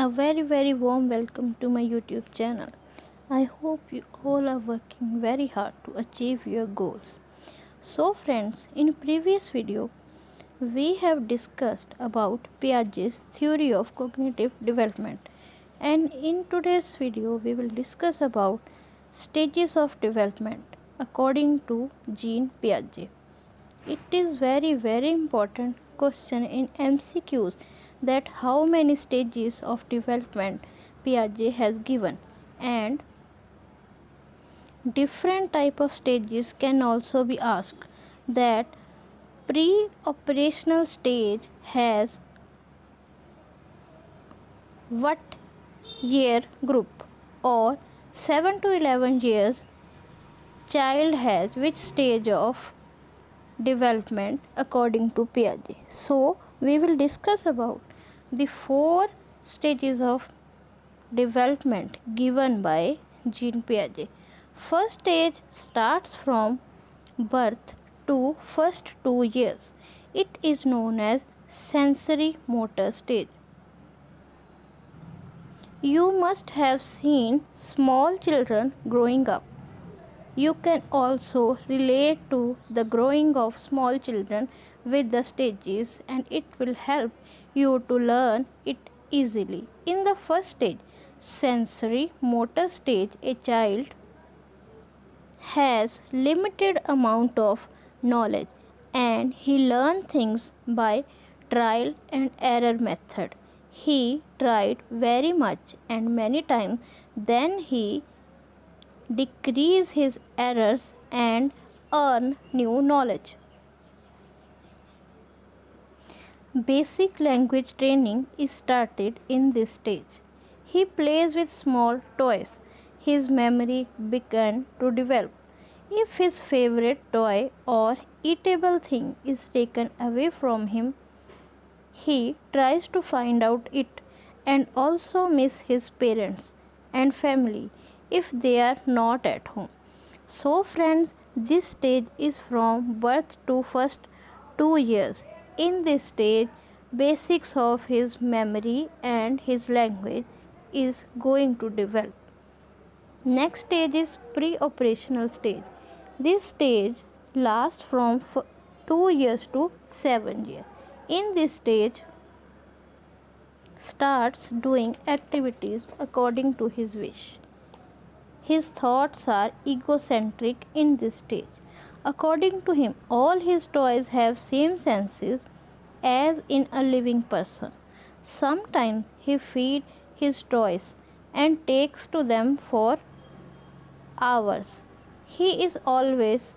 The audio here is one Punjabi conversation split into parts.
A very warm welcome to my YouTube channel. I hope you all are working very hard to achieve your goals. So friends, in previous video we have discussed about Piaget's theory of cognitive development, and in today's video we will discuss about stages of development according to Jean Piaget. It is very important question in MCQs that how many stages of development Piaget has given, and different type of stages can also be asked. That pre-operational stage has what year group, or 7 to 11 years child has which stage of development according to Piaget. So we will discuss about the four stages of development given by Jean Piaget. First stage starts from birth to first 2 years. It is known as sensory motor stage. You must have seen small children growing up. You can also relate to the growing of small children with the stages, and it will help you to learn it easily. In the first stage, sensory motor stage, a child has limited amount of knowledge and he learns things by trial and error method. He tried very much and many times, then he decrease his errors and earn new knowledge. Basic language training is started in this stage. He plays with small toys. His memory began to develop. If his favorite toy or eatable thing is taken away from him, he tries to find out it, and also miss his parents and family if they are not at home. So friends, this stage is from birth to first 2 years. In this stage, basics of his memory and his language is going to develop. Next stage is pre-operational stage. This stage lasts from 2 years to 7 years. In this stage, starts doing activities according to his wish. His thoughts are egocentric in this stage. According to him, all his toys have same senses as in a living person. Sometimes he feeds his toys and takes to them for hours. He is always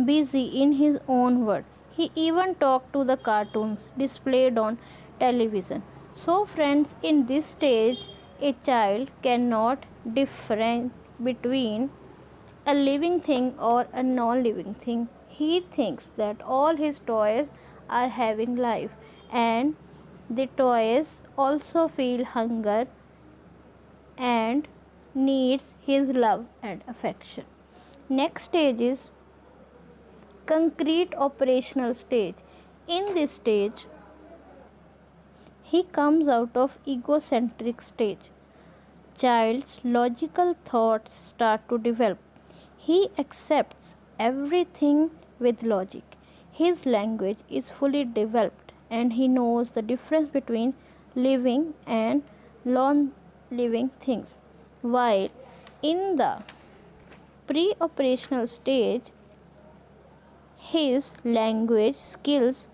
busy in his own world. He even talks to the cartoons displayed on television. So friends, in this stage, a child cannot differentiate between a living thing or a non-living thing. He thinks that all his toys are having life, and the toys also feel hunger and needs his love and affection. Next stage is concrete operational stage. In this stage, he comes out of egocentric stage. Child's logical thoughts start to develop. He accepts everything with logic. His language is fully developed and he knows the difference between living and non-living things. While in the pre-operational stage, his language skills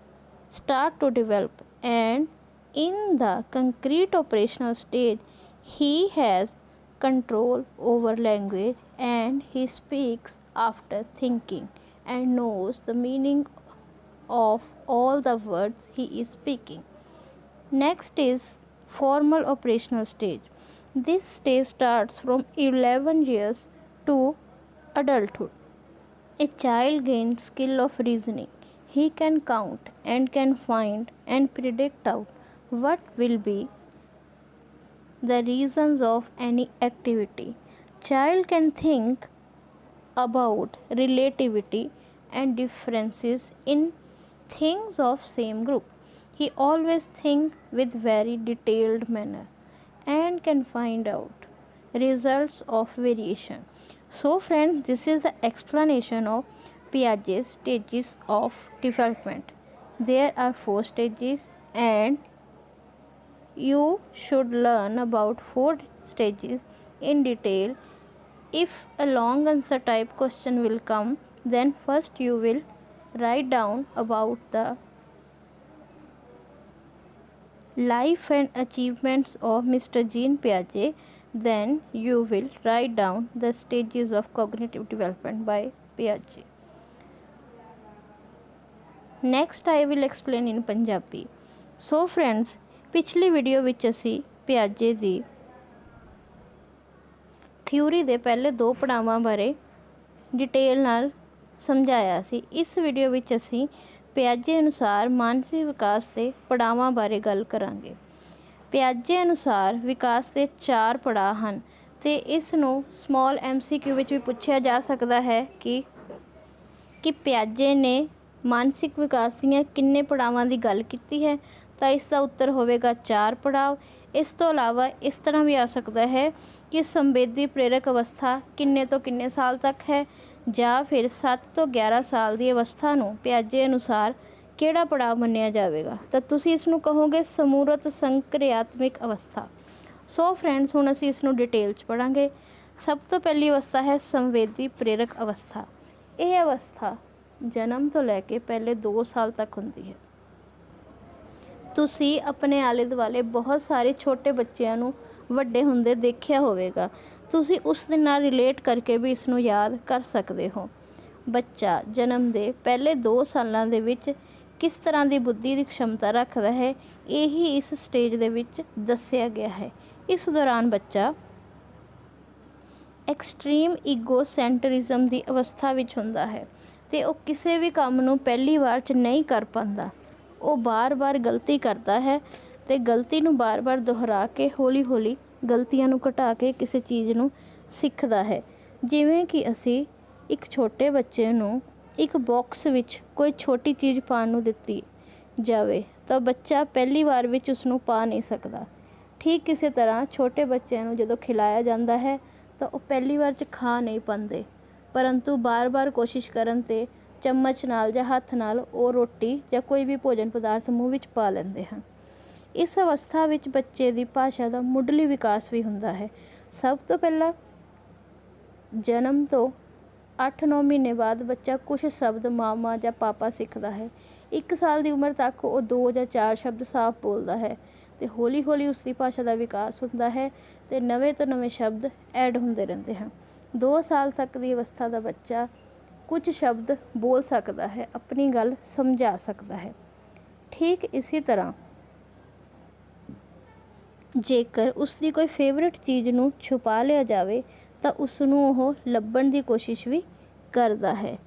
start to develop, and in the concrete operational stage, he has control over language and he speaks after thinking and knows the meaning of all the words he is speaking. Next is formal operational stage. This stage starts from 11 years to adulthood. A child gains skill of reasoning. He can count and can find and predict out what will be the reasons of any activity. Child can think about relativity and differences in things of same group. He always think with very detailed manner and can find out results of variation. So friends, this is the explanation of Piaget's stages of development. There are 4 stages and you should learn about 4 stages in detail. If a long answer type question will come, then first you will write down about the life and achievements of Mr. Jean Piaget. Then you will write down the stages of cognitive development by Piaget. Next I will explain in Punjabi. So friends, ਪਿਛਲੀ ਵੀਡੀਓ ਵਿੱਚ ਅਸੀਂ ਪਿਆਜੇ ਦੀ ਥਿਊਰੀ ਦੇ ਪਹਿਲੇ 2 ਪੜਾਵਾਂ ਬਾਰੇ ਡਿਟੇਲ ਨਾਲ ਸਮਝਾਇਆ ਸੀ। ਇਸ ਵੀਡੀਓ ਵਿੱਚ ਅਸੀਂ ਪਿਆਜੇ ਅਨੁਸਾਰ ਮਾਨਸਿਕ ਵਿਕਾਸ ਦੇ ਪੜਾਵਾਂ ਬਾਰੇ ਗੱਲ ਕਰਾਂਗੇ। ਪਿਆਜੇ ਅਨੁਸਾਰ ਵਿਕਾਸ ਦੇ 4 ਪੜਾਅ ਹਨ ਤੇ ਇਸ ਨੂੰ ਸਮਾਲ MCQ ਵਿੱਚ ਵੀ ਪੁੱਛਿਆ ਜਾ ਸਕਦਾ ਹੈ ਕਿ ਪਿਆਜੇ ਨੇ ਮਾਨਸਿਕ ਵਿਕਾਸ ਦੀਆਂ ਕਿੰਨੇ ਪੜਾਵਾਂ ਦੀ ਗੱਲ ਕੀਤੀ ਹੈ, ਤਾਂ ਇਸ ਦਾ ਉੱਤਰ ਹੋਵੇਗਾ 4 ਪੜਾਅ। ਇਸ ਤੋਂ ਇਲਾਵਾ ਇਸ ਤਰ੍ਹਾਂ ਵੀ ਆ ਸਕਦਾ ਹੈ ਕਿ ਸੰਵੇਦੀ ਪ੍ਰੇਰਕ ਅਵਸਥਾ ਕਿੰਨੇ ਤੋਂ ਕਿੰਨੇ ਸਾਲ ਤੱਕ ਹੈ, ਜਾਂ ਫਿਰ 7 ਤੋਂ 11 ਸਾਲ ਦੀ ਅਵਸਥਾ ਨੂੰ ਪਿਆਜੇ ਅਨੁਸਾਰ ਕਿਹੜਾ ਪੜਾਅ ਮੰਨਿਆ ਜਾਵੇਗਾ, ਤਾਂ ਤੁਸੀਂ ਇਸ ਨੂੰ ਕਹੋਗੇ ਸਮੂਰਤ ਸੰਕਿਰਿਆਤਮਿਕ ਅਵਸਥਾ। ਸੋ ਫਰੈਂਡਸ, ਹੁਣ ਅਸੀਂ ਇਸ ਨੂੰ ਡਿਟੇਲ 'ਚ ਪੜ੍ਹਾਂਗੇ। ਸਭ ਤੋਂ ਪਹਿਲੀ ਅਵਸਥਾ ਹੈ ਸੰਵੇਦੀ ਪ੍ਰੇਰਕ ਅਵਸਥਾ। ਇਹ ਅਵਸਥਾ ਜਨਮ ਤੋਂ ਲੈ ਕੇ ਪਹਿਲੇ 2 ਸਾਲ ਤੱਕ ਹੁੰਦੀ ਹੈ। ਤੁਸੀਂ ਆਪਣੇ ਆਲੇ ਦੁਆਲੇ ਬਹੁਤ ਸਾਰੇ ਛੋਟੇ ਬੱਚਿਆਂ ਨੂੰ ਵੱਡੇ ਹੁੰਦੇ ਦੇਖਿਆ ਹੋਵੇਗਾ। ਤੁਸੀਂ ਉਸ ਦੇ ਨਾਲ ਰਿਲੇਟ ਕਰਕੇ ਵੀ ਇਸ ਨੂੰ ਯਾਦ ਕਰ ਸਕਦੇ ਹੋ। ਬੱਚਾ ਜਨਮ ਦੇ ਪਹਿਲੇ 2 ਸਾਲਾਂ ਦੇ ਵਿੱਚ ਕਿਸ ਤਰ੍ਹਾਂ ਦੀ ਬੁੱਧੀ ਦੀ ਖਮਤਾ ਰੱਖਦਾ ਹੈ, ਇਹੀ ਇਸ ਸਟੇਜ ਦੇ ਵਿੱਚ ਦੱਸਿਆ ਗਿਆ ਹੈ। ਇਸ ਦੌਰਾਨ ਬੱਚਾ ਐਕਸਟ੍ਰੀਮ ਈਗੋਸੈਂਟਰਿਜ਼ਮ ਦੀ ਅਵਸਥਾ ਵਿੱਚ ਹੁੰਦਾ ਹੈ ਅਤੇ ਉਹ ਕਿਸੇ ਵੀ ਕੰਮ ਨੂੰ ਪਹਿਲੀ ਵਾਰ 'ਚ ਨਹੀਂ ਕਰ ਪਾਉਂਦਾ। ਉਹ ਬਾਰ-ਬਾਰ ਗਲਤੀ ਕਰਦਾ ਹੈ ਅਤੇ ਗਲਤੀ ਨੂੰ ਬਾਰ-ਬਾਰ ਦੁਹਰਾ ਕੇ ਹੌਲੀ-ਹੌਲੀ ਗਲਤੀਆਂ ਨੂੰ ਘਟਾ ਕੇ ਕਿਸੇ ਚੀਜ਼ ਨੂੰ ਸਿੱਖਦਾ ਹੈ। ਜਿਵੇਂ ਕਿ ਅਸੀਂ ਇੱਕ ਛੋਟੇ ਬੱਚੇ ਨੂੰ ਇੱਕ ਬਾਕਸ ਵਿੱਚ ਕੋਈ ਛੋਟੀ ਚੀਜ਼ ਪਾਉਣ ਨੂੰ ਦਿੱਤੀ ਜਾਵੇ ਤਾਂ ਬੱਚਾ ਪਹਿਲੀ ਵਾਰ ਵਿੱਚ ਉਸ ਨੂੰ ਪਾ ਨਹੀਂ ਸਕਦਾ। ਠੀਕ ਕਿਸੇ ਤਰ੍ਹਾਂ ਛੋਟੇ ਬੱਚਿਆਂ ਨੂੰ ਜਦੋਂ ਖਿਲਾਇਆ ਜਾਂਦਾ ਹੈ ਤਾਂ ਉਹ ਪਹਿਲੀ ਵਾਰ 'ਚ ਖਾ ਨਹੀਂ ਪਾਉਂਦੇ, ਪਰੰਤੂ ਬਾਰ-ਬਾਰ ਕੋਸ਼ਿਸ਼ ਕਰਨ 'ਤੇ ਚਮਚ ਨਾਲ ਜਾਂ ਹੱਥ ਨਾਲ ਉਹ ਰੋਟੀ ਜਾਂ ਕੋਈ ਵੀ ਭੋਜਨ ਪਦਾਰਥ ਮੂੰਹ ਵਿੱਚ ਪਾ ਲੈਂਦੇ ਹਨ। ਇਸ ਅਵਸਥਾ ਵਿੱਚ ਬੱਚੇ ਦੀ ਭਾਸ਼ਾ ਦਾ ਮੁੱਢਲੀ ਵਿਕਾਸ ਵੀ ਹੁੰਦਾ ਹੈ। ਸਭ ਤੋਂ ਪਹਿਲਾਂ ਜਨਮ ਤੋਂ 8-9 ਮਹੀਨੇ ਬਾਅਦ ਬੱਚਾ ਕੁਝ ਸ਼ਬਦ ਮਾਮਾ ਜਾਂ ਪਾਪਾ ਸਿੱਖਦਾ ਹੈ। 1 ਸਾਲ ਦੀ ਉਮਰ ਤੱਕ ਉਹ 2 ਜਾਂ 4 ਸ਼ਬਦ ਸਾਫ਼ ਬੋਲਦਾ ਹੈ ਅਤੇ ਹੌਲੀ-ਹੌਲੀ ਉਸ ਦੀ ਭਾਸ਼ਾ ਦਾ ਵਿਕਾਸ ਹੁੰਦਾ ਹੈ ਅਤੇ ਨਵੇਂ ਤੋਂ ਨਵੇਂ ਸ਼ਬਦ ਐਡ ਹੁੰਦੇ ਰਹਿੰਦੇ ਹਨ। 2 ਸਾਲ ਤੱਕ ਦੀ ਅਵਸਥਾ ਦਾ ਬੱਚਾ ਕੁਝ ਸ਼ਬਦ ਬੋਲ ਸਕਦਾ ਹੈ, ਆਪਣੀ ਗੱਲ ਸਮਝਾ ਸਕਦਾ ਹੈ। ਠੀਕ ਇਸੇ ਤਰ੍ਹਾਂ ਜੇਕਰ ਉਸ ਦੀ ਕੋਈ ਫੇਵਰੇਟ ਚੀਜ਼ ਨੂੰ ਛੁਪਾ ਲਿਆ ਜਾਵੇ ਤਾਂ ਉਸ ਨੂੰ ਉਹ ਲੱਭਣ ਦੀ ਕੋਸ਼ਿਸ਼ ਵੀ ਕਰਦਾ ਹੈ।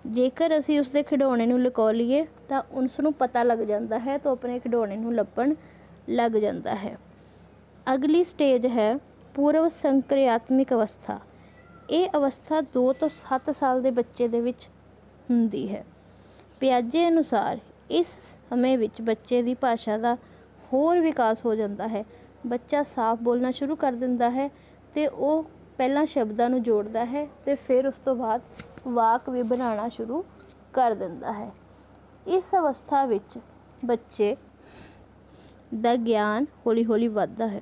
ਜੇਕਰ ਅਸੀਂ ਉਸ ਦੇ ਖਿਡੌਣੇ ਨੂੰ ਲੁਕੋ ਲਈਏ ਤਾਂ ਉਸ ਨੂੰ ਪਤਾ ਲੱਗ ਜਾਂਦਾ ਹੈ ਤਾਂ ਆਪਣੇ ਖਿਡੌਣੇ ਨੂੰ ਲੱਭਣ ਲੱਗ ਜਾਂਦਾ ਹੈ। ਅਗਲੀ ਸਟੇਜ ਹੈ ਪੂਰਵ ਸੰਕਿਰਿਆਤਮਿਕ ਅਵਸਥਾ। ਇਹ ਅਵਸਥਾ 2 ਤੋਂ 7 ਸਾਲ ਦੇ ਬੱਚੇ ਦੇ ਵਿੱਚ ਹੁੰਦੀ ਹੈ। ਪਿਆਜੇ ਅਨੁਸਾਰ ਇਸ ਸਮੇਂ ਵਿੱਚ ਬੱਚੇ ਦੀ ਭਾਸ਼ਾ ਦਾ ਹੋਰ ਵਿਕਾਸ ਹੋ ਜਾਂਦਾ ਹੈ। ਬੱਚਾ ਸਾਫ਼ ਬੋਲਣਾ ਸ਼ੁਰੂ ਕਰ ਦਿੰਦਾ ਹੈ ਅਤੇ ਉਹ ਪਹਿਲਾਂ ਸ਼ਬਦਾਂ ਨੂੰ ਜੋੜਦਾ ਹੈ ਅਤੇ ਫਿਰ ਉਸ ਤੋਂ ਬਾਅਦ ਵਾਕ ਵੀ ਬਣਾਉਣਾ ਸ਼ੁਰੂ ਕਰ ਦਿੰਦਾ ਹੈ। ਇਸ ਅਵਸਥਾ ਵਿੱਚ ਬੱਚੇ ਦਾ ਗਿਆਨ ਹੌਲੀ-ਹੌਲੀ ਵੱਧਦਾ ਹੈ।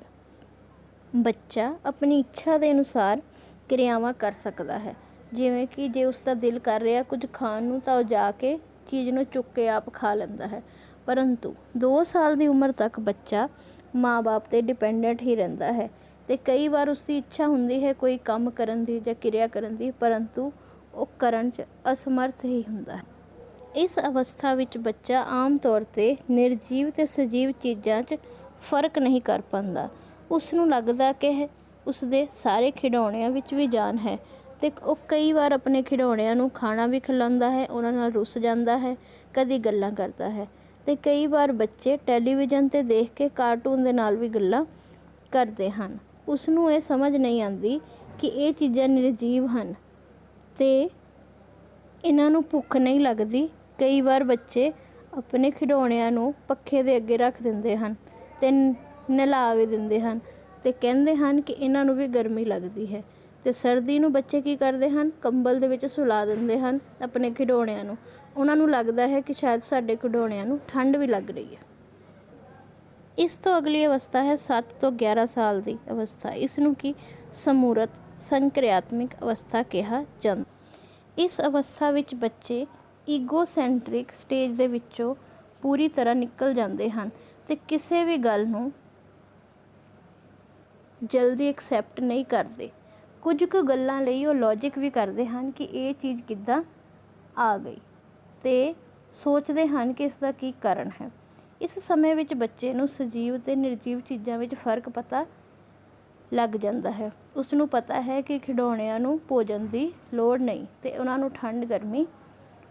ਬੱਚਾ ਆਪਣੀ ਇੱਛਾ ਦੇ ਅਨੁਸਾਰ ਕਿਰਿਆਵਾਂ ਕਰ ਸਕਦਾ ਹੈ। ਜਿਵੇਂ ਕਿ ਜੇ ਉਸ ਦਾ ਦਿਲ ਕਰ ਰਿਹਾ ਕੁਝ ਖਾਣ ਨੂੰ ਤਾਂ ਉਹ ਜਾ ਕੇ ਚੀਜ਼ ਨੂੰ ਚੁੱਕ ਕੇ ਆਪ ਖਾ ਲੈਂਦਾ ਹੈ। ਪਰੰਤੂ 2 ਸਾਲ ਦੀ ਉਮਰ ਤੱਕ ਬੱਚਾ ਮਾਂ-ਬਾਪ 'ਤੇ ਡਿਪੈਂਡੈਂਟ ਹੀ ਰਹਿੰਦਾ ਹੈ ਅਤੇ ਕਈ ਵਾਰ ਉਸ ਦੀ ਇੱਛਾ ਹੁੰਦੀ ਹੈ ਕੋਈ ਕੰਮ ਕਰਨ ਦੀ ਜਾਂ ਕਿਰਿਆ ਕਰਨ ਦੀ, ਪਰੰਤੂ ਉਹ ਕਰਨ 'ਚ ਅਸਮਰਥ ਹੀ ਹੁੰਦਾ ਹੈ। ਇਸ ਅਵਸਥਾ ਵਿੱਚ ਬੱਚਾ ਆਮ ਤੌਰ 'ਤੇ ਨਿਰਜੀਵ ਅਤੇ ਸਜੀਵ ਚੀਜ਼ਾਂ 'ਚ ਫਰਕ ਨਹੀਂ ਕਰ ਪਾਉਂਦਾ। ਉਸ ਨੂੰ ਲੱਗਦਾ ਕਿ ਉਸ ਦੇ ਸਾਰੇ ਖਿਡੌਣਿਆਂ ਵਿੱਚ ਵੀ ਜਾਨ ਹੈ ਅਤੇ ਉਹ ਕਈ ਵਾਰ ਆਪਣੇ ਖਿਡੌਣਿਆਂ ਨੂੰ ਖਾਣਾ ਵੀ ਖਿਲਾਉਂਦਾ ਹੈ, ਉਹਨਾਂ ਨਾਲ ਰੁੱਸ ਜਾਂਦਾ ਹੈ, ਕਦੀ ਗੱਲਾਂ ਕਰਦਾ ਹੈ ਅਤੇ ਕਈ ਵਾਰ ਬੱਚੇ ਟੈਲੀਵਿਜ਼ਨ 'ਤੇ ਦੇਖ ਕੇ ਕਾਰਟੂਨ ਦੇ ਨਾਲ ਵੀ ਗੱਲਾਂ ਕਰਦੇ ਹਨ। ਉਸ ਨੂੰ ਇਹ ਸਮਝ ਨਹੀਂ ਆਉਂਦੀ ਕਿ ਇਹ ਚੀਜ਼ਾਂ ਨਿਰਜੀਵ ਹਨ ਅਤੇ ਇਹਨਾਂ ਨੂੰ ਭੁੱਖ ਨਹੀਂ ਲੱਗਦੀ। ਕਈ ਵਾਰ ਬੱਚੇ ਆਪਣੇ ਖਿਡੌਣਿਆਂ ਨੂੰ ਪੱਖੇ ਦੇ ਅੱਗੇ ਰੱਖ ਦਿੰਦੇ ਹਨ ਅਤੇ ਨਹਿਲਾ ਵੀ ਦਿੰਦੇ ਹਨ ਅਤੇ ਕਹਿੰਦੇ ਹਨ ਕਿ ਇਹਨਾਂ ਨੂੰ ਵੀ ਗਰਮੀ ਲੱਗਦੀ ਹੈ। ਅਤੇ ਸਰਦੀ ਨੂੰ ਬੱਚੇ ਕੀ ਕਰਦੇ ਹਨ, ਕੰਬਲ ਦੇ ਵਿੱਚ ਸੁਲਾ ਦਿੰਦੇ ਹਨ ਆਪਣੇ ਖਿਡੌਣਿਆਂ ਨੂੰ। ਉਹਨਾਂ ਨੂੰ ਲੱਗਦਾ ਹੈ ਕਿ ਸ਼ਾਇਦ ਸਾਡੇ ਖਿਡੌਣਿਆਂ ਨੂੰ ਠੰਡ ਵੀ ਲੱਗ ਰਹੀ ਹੈ। ਇਸ ਤੋਂ ਅਗਲੀ ਅਵਸਥਾ ਹੈ 7 ਤੋਂ 11 ਸਾਲ ਦੀ ਅਵਸਥਾ। ਇਸ ਨੂੰ ਕੀ ਸਮੂਰਤ ਸੰਕਿਰਿਆਤਮਿਕ ਅਵਸਥਾ ਕਿਹਾ ਜਾਂਦਾ। ਇਸ ਅਵਸਥਾ ਵਿੱਚ ਬੱਚੇ ਈਗੋਸੈਂਟਰਿਕ ਸਟੇਜ ਦੇ ਵਿੱਚੋਂ ਪੂਰੀ ਤਰ੍ਹਾਂ ਨਿਕਲ ਜਾਂਦੇ ਹਨ ਅਤੇ ਕਿਸੇ ਵੀ ਗੱਲ ਨੂੰ ਜਲਦੀ ਐਕਸੈਪਟ ਨਹੀਂ ਕਰਦੇ। ਕੁਝ ਕੁ ਗੱਲਾਂ ਲਈ ਉਹ ਲੌਜਿਕ ਵੀ ਕਰਦੇ ਹਨ ਕਿ ਇਹ ਚੀਜ਼ ਕਿੱਦਾਂ ਆ ਗਈ ਅਤੇ ਸੋਚਦੇ ਹਨ ਕਿ ਇਸ ਦਾ ਕੀ ਕਾਰਨ ਹੈ। ਇਸ ਸਮੇਂ ਵਿੱਚ ਬੱਚੇ ਨੂੰ ਸਜੀਵ ਅਤੇ ਨਿਰਜੀਵ ਚੀਜ਼ਾਂ ਵਿੱਚ ਫਰਕ ਪਤਾ ਲੱਗ ਜਾਂਦਾ ਹੈ। ਉਸ ਨੂੰ ਪਤਾ ਹੈ ਕਿ ਖਿਡੌਣਿਆਂ ਨੂੰ ਭੋਜਨ ਦੀ ਲੋੜ ਨਹੀਂ ਅਤੇ ਉਹਨਾਂ ਨੂੰ ਠੰਡ ਗਰਮੀ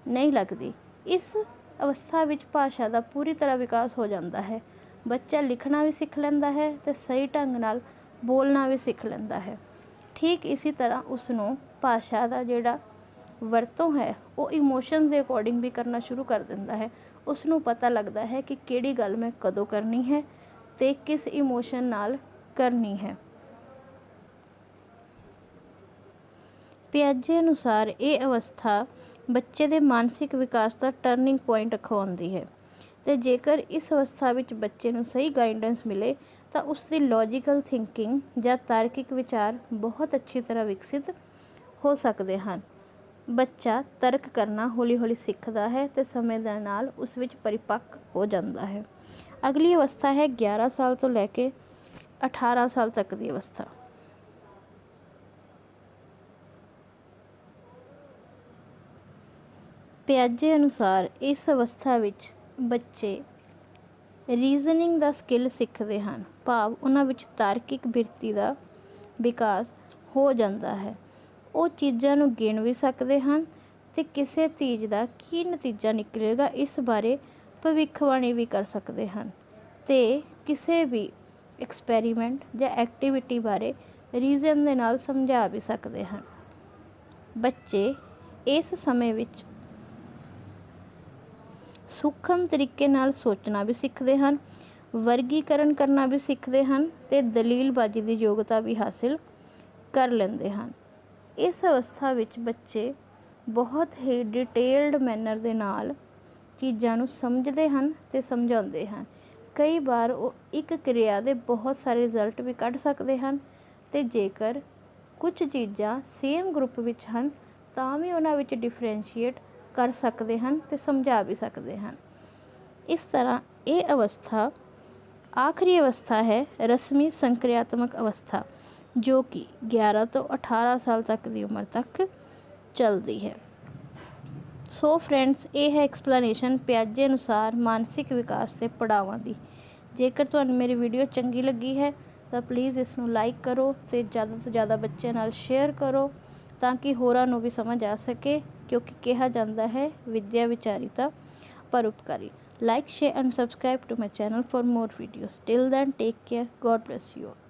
ਨਹੀਂ ਲੱਗਦੀ। ਇਸ ਅਵਸਥਾ ਵਿੱਚ ਭਾਸ਼ਾ ਦਾ ਪੂਰੀ ਤਰ੍ਹਾਂ ਵਿਕਾਸ ਹੋ ਜਾਂਦਾ ਹੈ। ਬੱਚਾ ਲਿਖਣਾ ਵੀ ਸਿੱਖ ਲੈਂਦਾ ਹੈ ਅਤੇ ਸਹੀ ਢੰਗ ਨਾਲ ਬੋਲਣਾ ਵੀ ਸਿੱਖ ਲੈਂਦਾ ਹੈ। ਠੀਕ ਇਸੇ ਤਰ੍ਹਾਂ ਉਸ ਨੂੰ ਭਾਸ਼ਾ ਦਾ ਜਿਹੜਾ ਵਰਤੋਂ ਹੈ ਉਹ ਇਮੋਸ਼ਨ ਦੇ ਅਕੋਰਡਿੰਗ ਵੀ ਕਰਨਾ ਸ਼ੁਰੂ ਕਰ ਦਿੰਦਾ ਹੈ। ਉਸ ਨੂੰ ਪਤਾ ਲੱਗਦਾ ਹੈ ਕਿ ਕਿਹੜੀ ਗੱਲ ਮੈਂ ਕਦੋਂ ਕਰਨੀ ਹੈ ਅਤੇ ਕਿਸ ਇਮੋਸ਼ਨ ਨਾਲ ਕਰਨੀ ਹੈ। ਪਿਆਜੇ ਅਨੁਸਾਰ ਇਹ ਅਵਸਥਾ ਬੱਚੇ ਦੇ ਮਾਨਸਿਕ ਵਿਕਾਸ ਦਾ ਟਰਨਿੰਗ ਪੁਆਇੰਟ ਅਖਵਾਉਂਦੀ ਹੈ ਅਤੇ ਜੇਕਰ ਇਸ ਅਵਸਥਾ ਵਿੱਚ ਬੱਚੇ ਨੂੰ ਸਹੀ ਗਾਈਡੈਂਸ ਮਿਲੇ ਤਾਂ ਉਸ ਦੀ ਲੌਜੀਕਲ ਥਿੰਕਿੰਗ ਜਾਂ ਤਾਰਕਿਕ ਵਿਚਾਰ ਬਹੁਤ ਅੱਛੀ ਤਰ੍ਹਾਂ ਵਿਕਸਿਤ ਹੋ ਸਕਦੇ ਹਨ। ਬੱਚਾ ਤਰਕ ਕਰਨਾ ਹੌਲੀ ਹੌਲੀ ਸਿੱਖਦਾ ਹੈ ਅਤੇ ਸਮੇਂ ਦੇ ਨਾਲ ਉਸ ਵਿੱਚ ਪਰਿਪੱਕ ਹੋ ਜਾਂਦਾ ਹੈ। ਅਗਲੀ ਅਵਸਥਾ ਹੈ 11 ਸਾਲ ਤੋਂ ਲੈ ਕੇ 18 ਸਾਲ ਤੱਕ ਦੀ ਅਵਸਥਾ। ਪਿਆਜੇ ਅਨੁਸਾਰ ਇਸ ਅਵਸਥਾ ਵਿੱਚ ਬੱਚੇ ਰੀਜ਼ਨਿੰਗ ਦਾ ਸਕਿੱਲ ਸਿੱਖਦੇ ਹਨ, ਭਾਵ ਉਹਨਾਂ ਵਿੱਚ ਤਾਰਕਿਕ ਬਿਰਤੀ ਦਾ ਵਿਕਾਸ ਹੋ ਜਾਂਦਾ ਹੈ। ਉਹ ਚੀਜ਼ਾਂ ਨੂੰ ਗਿਣ ਵੀ ਸਕਦੇ ਹਨ ਅਤੇ ਕਿਸੇ ਚੀਜ਼ ਦਾ ਕੀ ਨਤੀਜਾ ਨਿਕਲੇਗਾ ਇਸ ਬਾਰੇ ਭਵਿੱਖਬਾਣੀ ਵੀ ਕਰ ਸਕਦੇ ਹਨ ਅਤੇ ਕਿਸੇ ਵੀ ਐਕਸਪੈਰੀਮੈਂਟ ਜਾਂ ਐਕਟੀਵਿਟੀ ਬਾਰੇ ਰੀਜ਼ਨ ਦੇ ਨਾਲ ਸਮਝਾ ਵੀ ਸਕਦੇ ਹਨ। ਬੱਚੇ ਇਸ ਸਮੇਂ ਵਿੱਚ ਸੂਖਮ ਤਰੀਕੇ ਨਾਲ ਸੋਚਣਾ ਵੀ ਸਿੱਖਦੇ ਹਨ, ਵਰਗੀਕਰਨ ਕਰਨਾ ਵੀ ਸਿੱਖਦੇ ਹਨ ਅਤੇ ਦਲੀਲਬਾਜ਼ੀ ਦੀ ਯੋਗਤਾ ਵੀ ਹਾਸਿਲ ਕਰ ਲੈਂਦੇ ਹਨ। ਇਸ ਅਵਸਥਾ ਵਿੱਚ ਬੱਚੇ ਬਹੁਤ ਹੀ ਡਿਟੇਲਡ ਮੈਨਰ ਦੇ ਨਾਲ ਚੀਜ਼ਾਂ ਨੂੰ ਸਮਝਦੇ ਹਨ ਅਤੇ ਸਮਝਾਉਂਦੇ ਹਨ। ਕਈ ਵਾਰ ਉਹ ਇੱਕ ਕਿਰਿਆ ਦੇ ਬਹੁਤ ਸਾਰੇ ਰਿਜ਼ਲਟ ਵੀ ਕੱਢ ਸਕਦੇ ਹਨ ਅਤੇ ਜੇਕਰ ਕੁਝ ਚੀਜ਼ਾਂ ਸੇਮ ਗਰੁੱਪ ਵਿੱਚ ਹਨ ਤਾਂ ਵੀ ਉਹਨਾਂ ਵਿੱਚ ਡਿਫਰੈਂਸ਼ੀਏਟ ਕਰ ਸਕਦੇ ਹਨ ਅਤੇ ਸਮਝਾ ਵੀ ਸਕਦੇ ਹਨ। ਇਸ ਤਰ੍ਹਾਂ ਇਹ ਅਵਸਥਾ ਆਖਰੀ ਅਵਸਥਾ ਹੈ ਰਸਮੀ ਸੰਕਿਰਿਆਤਮਕ ਅਵਸਥਾ, ਜੋ ਕਿ 11 ਤੋਂ 18 ਸਾਲ ਤੱਕ ਦੀ ਉਮਰ ਤੱਕ ਚੱਲਦੀ ਹੈ। ਸੋ ਫਰੈਂਡਸ, ਇਹ ਹੈ ਐਕਸਪਲੇਨੇਸ਼ਨ ਪਿਆਜੇ ਅਨੁਸਾਰ ਮਾਨਸਿਕ ਵਿਕਾਸ ਦੇ ਪੜਾਵਾਂ ਦੀ। ਜੇਕਰ ਤੁਹਾਨੂੰ ਮੇਰੀ ਵੀਡੀਓ ਚੰਗੀ ਲੱਗੀ ਹੈ ਤਾਂ ਪਲੀਜ਼ ਇਸ ਨੂੰ ਲਾਈਕ ਕਰੋ ਅਤੇ ਜ਼ਿਆਦਾ ਤੋਂ ਜ਼ਿਆਦਾ ਬੱਚਿਆਂ ਨਾਲ ਸ਼ੇਅਰ ਕਰੋ ਤਾਂ ਕਿ ਹੋਰਾਂ ਨੂੰ ਵੀ ਸਮਝ ਆ ਸਕੇ, ਕਿਉਂਕਿ ਕਿਹਾ ਜਾਂਦਾ ਹੈ ਵਿਦਿਆ ਵਿਚਾਰੀ ਤਾਂ ਪਰਉਪਕਾਰੀ। Like, share and subscribe to my channel for more videos. Till then, take care. God bless you all.